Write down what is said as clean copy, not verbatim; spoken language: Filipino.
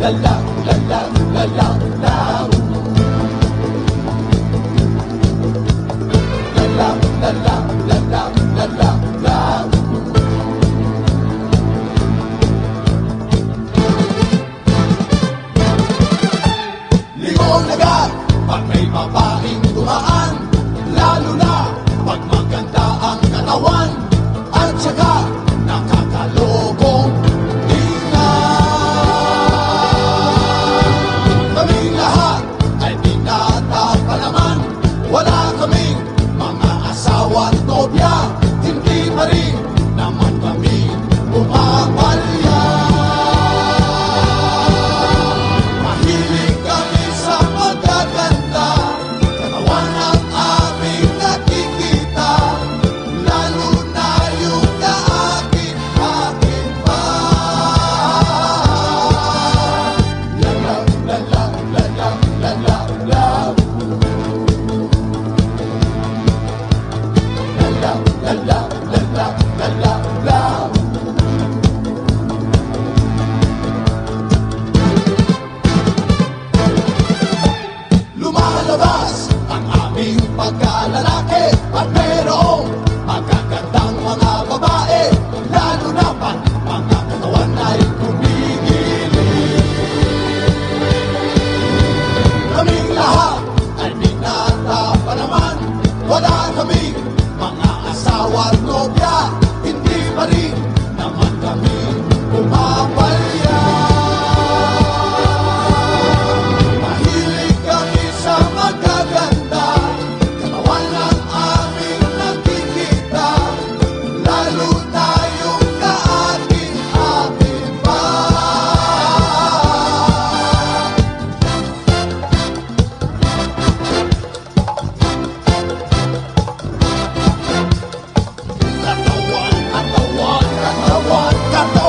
Ligong agad pag may babaeng dumaan, lalo na pag maganda ang katawan at saka nakakalokong tingnan. Kaming lahat ay binata pa naman, wala kaming mga asawa at nobya, hindi pa rin naman kami pumapalya. Mahilig kami sa pagkaganda, katawan ang aming nakikita, lalo na yung kaakin-akin pa. Love, love, love, love, love, love, love. Love, love, love, love, love, love, love. Lumalabas ang aming pagkalalaki at mayroong magagandang mga babae, lalo na pag mga katawan ay kumikilig. Kaming lahat ay binata pa naman, wala kaming mga asawa at nobya, hindi pa rin naman kami pumapalya. Mahilig kami sa magaganda, katawan ang aming nakikita, lalo na yung kaakin-akin pa. Katawan, katawan, katawan, katawan.